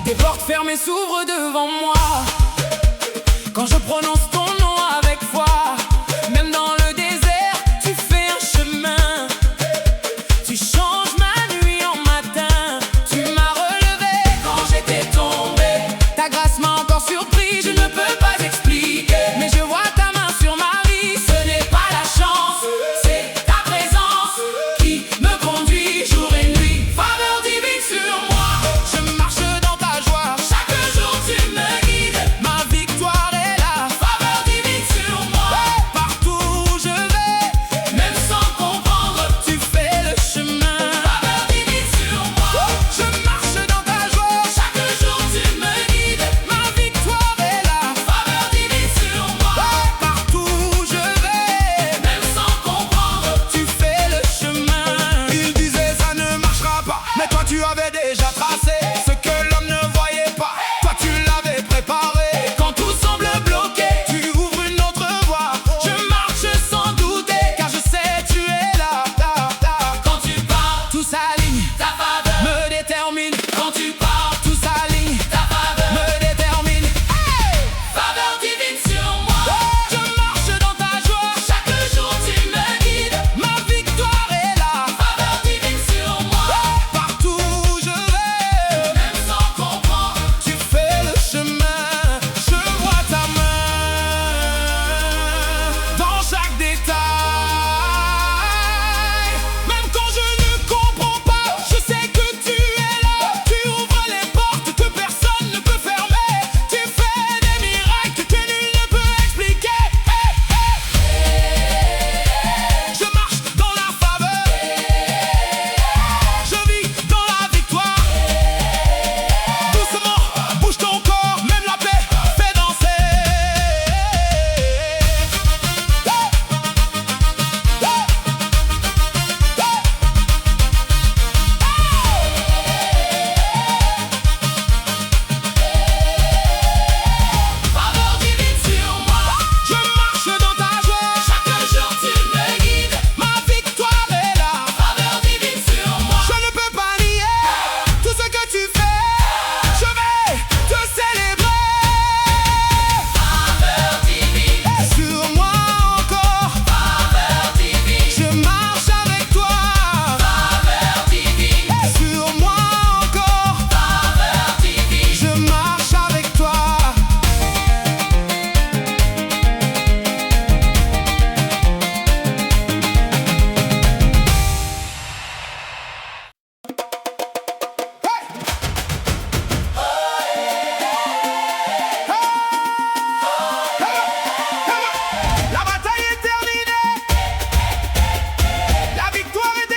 tes portes fermées s'ouvrent devant moi. Quand je prononce ton nom avec foi, même dans le désert, tu fais un chemin. Tu changes ma nuit en matin. Tu m'as relevé quand j'étais tombé. Ta grâce m'a encore surpris, je ne peux pas expliquer. Mais je vois ta main sur ma vie, ce n'est pas la chance, c'est ta présence qui me conduit jour et nuit. Faveur divine sur moi, je marche dans ta joie. Chaque jour tu me guides, ma victoire est là. Faveur divine sur moi, partout où je vais, même sans comprendre, tu fais le chemin. Faveur divine sur moi, je marche dans ta joie. Chaque jour tu me guides, ma victoire est là. Faveur divine sur moi, partout où je vais, même sans comprendre, tu fais le chemin. Il disait ça ne marchera pas, mais toi tu avais déjà tracé ce que l'homme ne voyait pas. Toi tu l'avais préparé. Quand tout semble bloqué, Tu ouvres une autre voie. je marche sans douter, car je sais tu es là. Quand tu pars, tout s'aligne, ta faveur me détermine. Quand tu pars, tout s'aligne, ta faveur me détermine. Faveur divine sur moi, je marche dans ta joie. Chaque jour tu me guides, ma victoire est là. Faveur divine sur moi, Partout où je vais, même sans comprendre, tu fais le chemin. Je vois ta main dans chaque détail. Même quand je ne comprends pas, je sais que tu es là. Tu ouvres les portes que personne ne peut fermer. Tu fais des miracles que nul ne peut expliquer. Je marche dans la faveur, je vis dans la victoire. Doucement, bouge ton corps, même la paix fait danser. faveur divine sur moi, Je marche dans ta joie, chaque jour tu me guides, ma victoire est là. faveur divine sur moi. Je ne peux pas nier tout ce que tu fais. Je vais te célébrer. Faveur divine, Sur moi encore, faveur divine, je marche avec toi. faveur divine, Sur moi encore, faveur divine. je marche avec toi. La bataille est terminée. La victoire est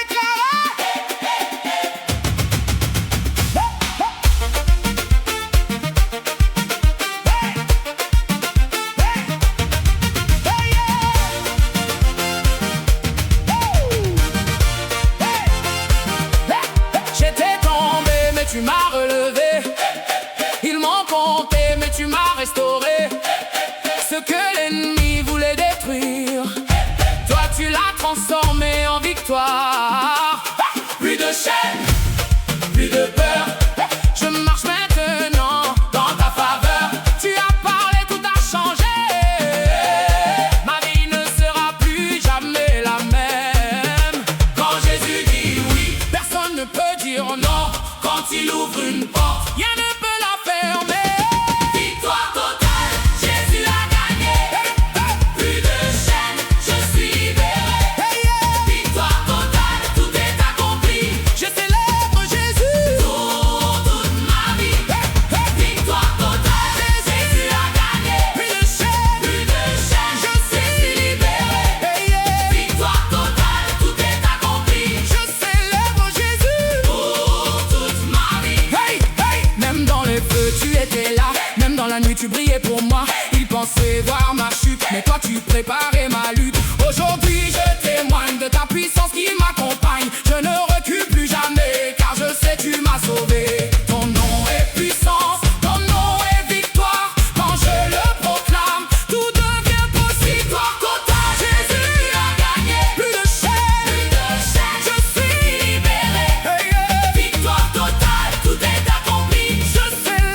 J'étais tombé, mais tu m'as relevé. Ils m'ont compté, mais tu m'as restauré. Ce que l'ennemi voulait détruire, toi tu l'as transformé en victoire. Plus de chaînes, plus de peur. Je marche maintenant dans ta faveur. Tu as parlé, tout a changé. Ma vie ne sera plus jamais la même. Quand Jésus dit oui, personne ne peut dire non. Quand il ouvre une porte, rien ne peut la fermer. Victoire totale, Jésus a gagné. Plus de chaînes, je suis libéré. Victoire totale, tout est accompli. Je célèbre Jésus pour toute ma vie. Victoire totale, Jésus a gagné. Plus de chaînes, je suis libéré. Victoire totale, tout est accompli. Je célèbre Jésus. Pour toute ma vie. Même dans les feux, tu étais là. Même dans la nuit, tu brillais pour moi. Ils pensaient voir ma chute, mais toi, tu préparais ma lutte. Aujourd'hui, je témoigne de ta puissance qui m'accompagne. Je ne recule plus jamais, car je sais tu m'as sauvé. Ton nom est puissance, ton nom est victoire. Quand je le proclame, tout devient possible. Victoire totale, Jésus a gagné. Plus de chaînes, je suis libéré. Victoire totale, tout est accompli. Je célèbre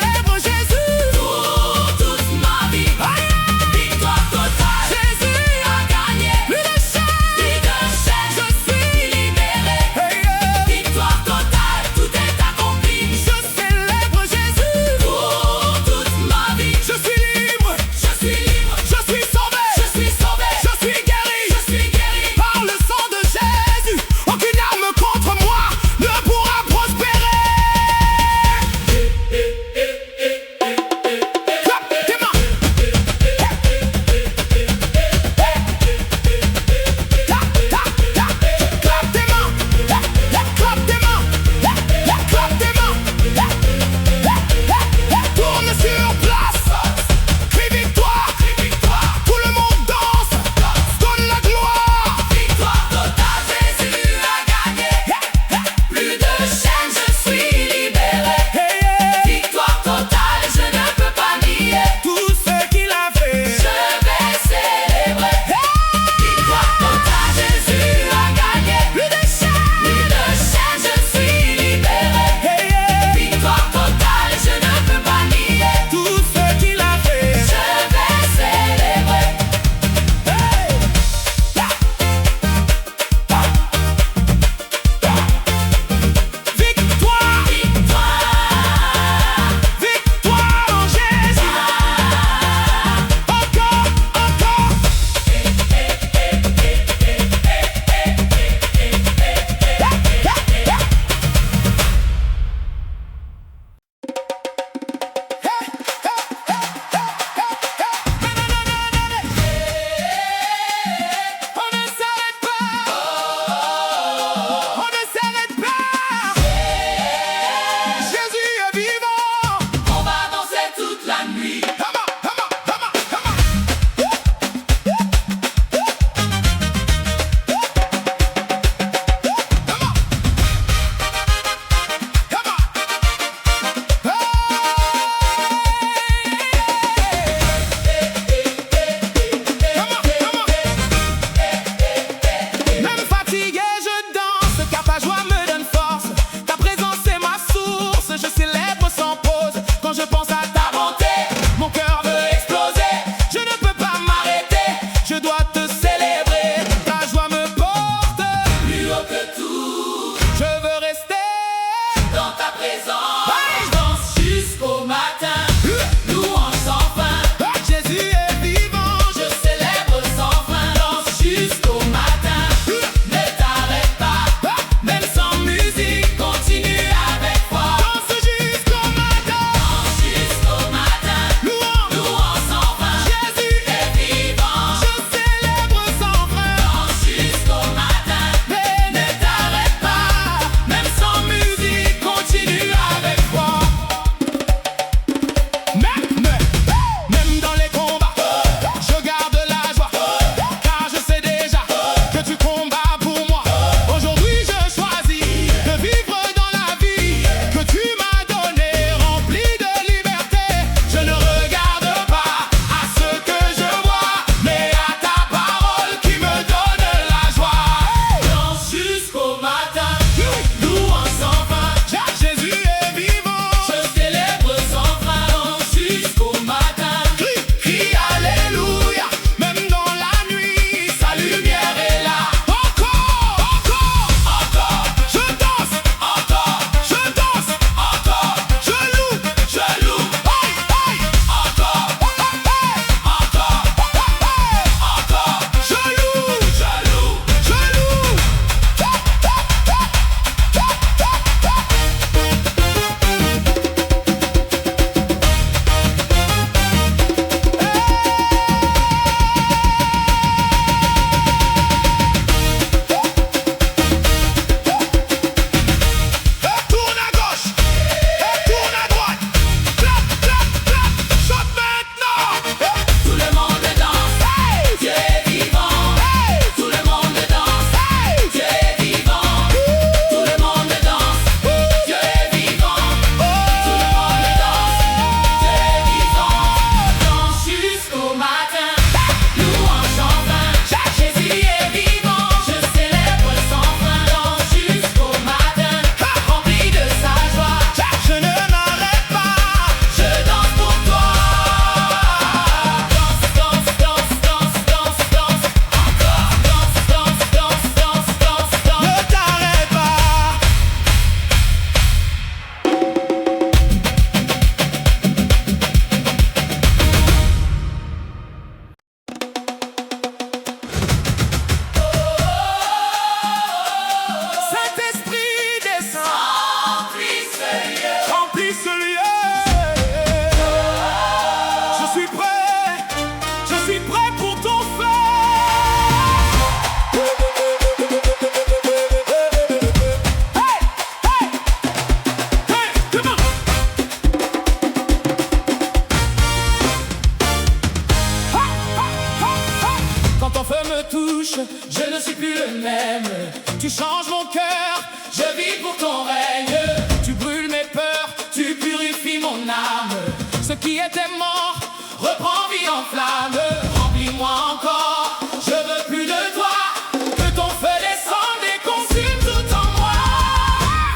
m'aime. Tu changes mon cœur, je vis pour ton règne. Tu brûles mes peurs, tu purifies mon âme. Ce qui était mort reprend vie en flamme. Remplis-moi encore, je veux plus de toi. Que ton feu descende et consume tout en moi.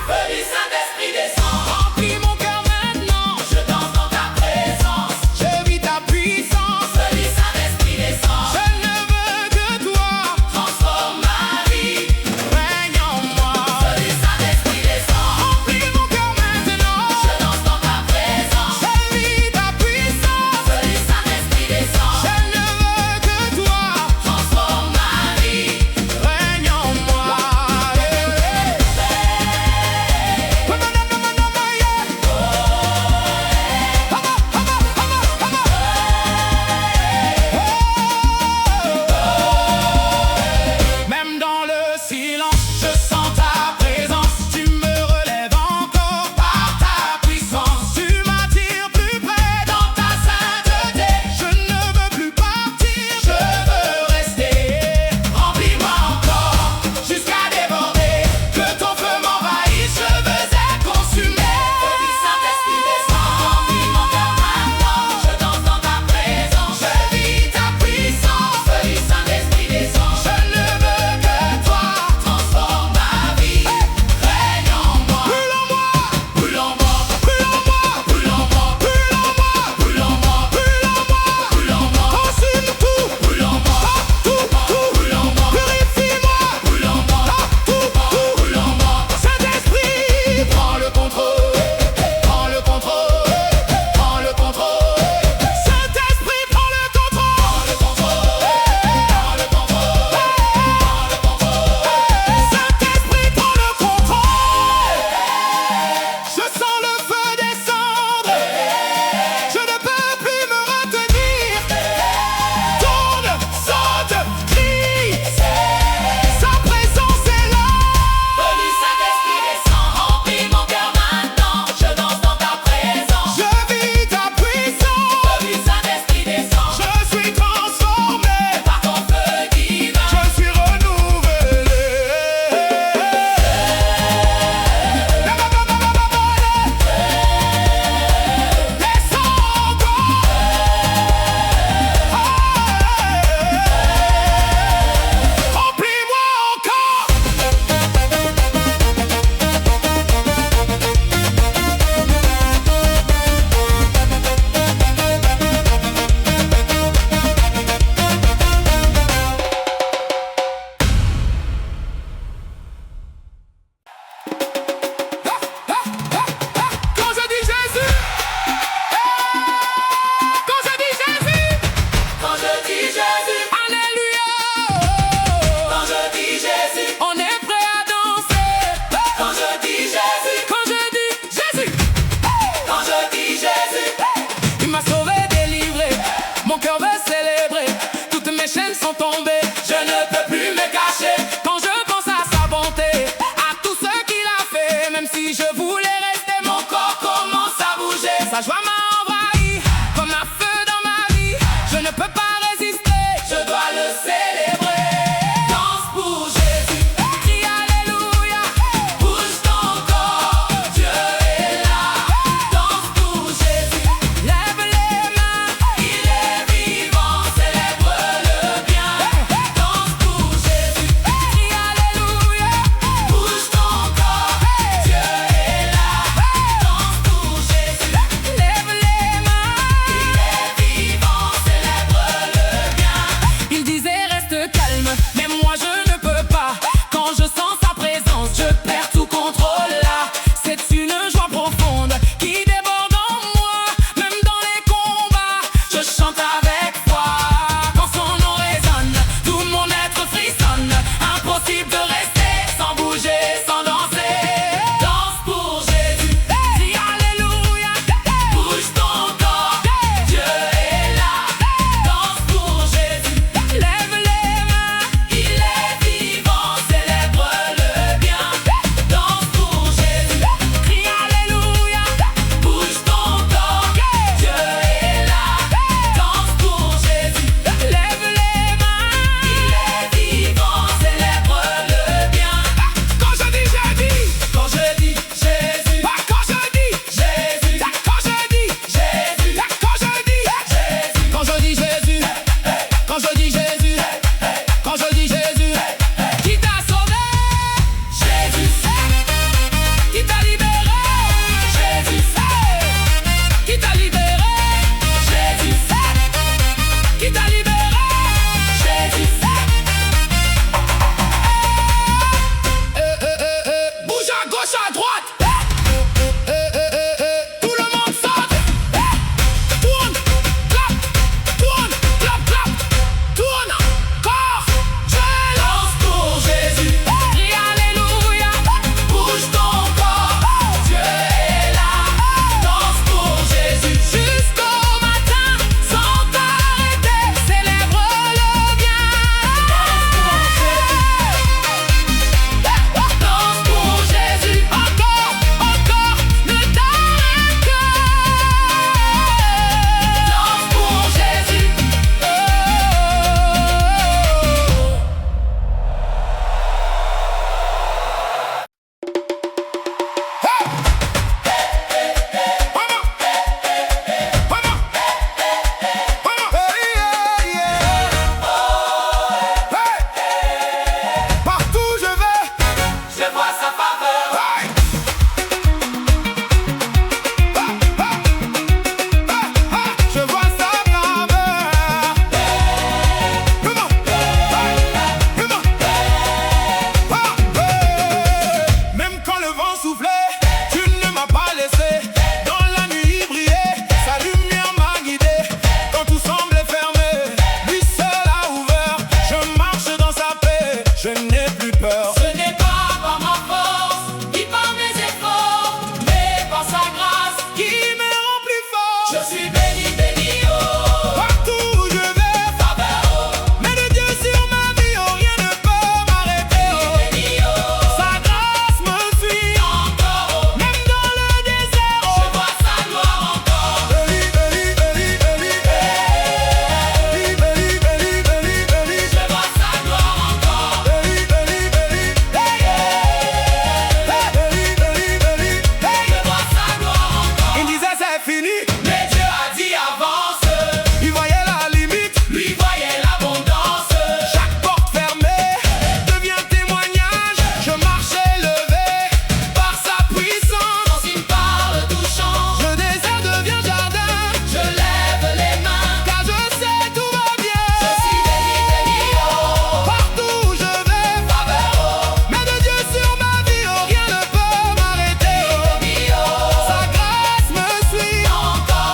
Feu du Saint-Esprit descend. Remplis mon cœur maintenant, je danse dans ta présence. Je vis ta puissance. Feu du Saint-Esprit descend. Je ne veux que toi. Transforme ma vie, règne en moi. Feu du Saint-Esprit descend. Remplis mon cœur maintenant, je danse dans ta présence. Je vis ta puissance. Feu du Saint-Esprit descend. Je ne veux que toi. Transforme ma vie, règne en moi. Même dans le silence, je sens ta présence. Tu me relèves encore par ta puissance. Tu m'attires plus près dans ta sainteté. Je ne veux plus partir, je veux rester. Remplis-moi encore jusqu'à déborder. Que ton feu m'envahisse, je veux être consumé. Feu du Saint-Esprit descend. Remplis mon cœur maintenant, je danse dans ta présence. Je vis ta puissance. Feu du Saint-Esprit descend. Je ne veux que toi. Transforme ma vie, règne en moi. Brûle en moi, brûle en moi, brûle en moi, brûle en moi, brûle en moi, brûle en moi, brûle en moi, brûle en moi. Consume tout, brûle en moi, tout, brûle en moi. Purifie-moi, brûle en moi, tout, brûle en moi. Saint-Esprit, prends le contrôle, prends le contrôle, prends le contrôle. Saint-Esprit, prends le contrôle, prends le contrôle, prends le contrôle, prends le contrôle. Saint-Esprit, prends le contrôle. Je sens le feu descendre. Je ne peux plus me retenir. Tourne, saute, crie. Sa présence est là. Feu du Saint-Esprit descend. Remplis mon cœur maintenant. Je danse dans ta présence. Je vis ta puissance. Feu du Saint-Esprit descend. Je suis transformé par ton feu divin. Je suis renouvelé. Descends encore. Remplis-moi encore. Quand je dis Jésus, quand je dis Jésus, quand je dis Jésus, alléluia. Quand je dis Jésus, on est prêt à danser. Quand je dis Jésus, quand je dis Jésus, quand je dis Jésus, il m'a sauvé, délivré. Mon cœur veut célébrer. Toutes mes chaînes sont tombées. Je ne peux plus me cacher. Quand je pense à sa bonté, à tout ce qu'il a fait, même si je voulais rester, mon corps commence à bouger. Sa joie m'a envahi comme un feu dans ma vie. Je ne peux pas résister, je dois le célébrer. Danse pour Jésus, crie alléluia. Bouge ton corps, Dieu est là. Danse pour Jésus, lève les mains. Il est vivant, célèbre-le bien. Danse pour Jésus, crie alléluia. Bouge ton corps, Dieu est là. Danse pour Jésus, lève c'est fini. Mais Dieu a dit avance. Il voyait la limite, Lui voyait l'abondance. chaque porte fermée devient témoignage. Je marche élevé par sa puissance. Quand il parle, tout change. Le désert devient jardin, Je lève les mains. car je sais tout va bien. Je suis béni, oh. Partout où je vais, Faveur, oh. mais de Dieu sur ma vie, oh, rien ne peut m'arrêter. Oh. Béni, oh. Sa grâce me suit, Encore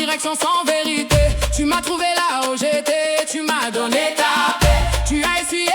direction sans vérité. Tu m'as trouvé là où j'étais, tu m'as donné ta paix. Tu as essuyé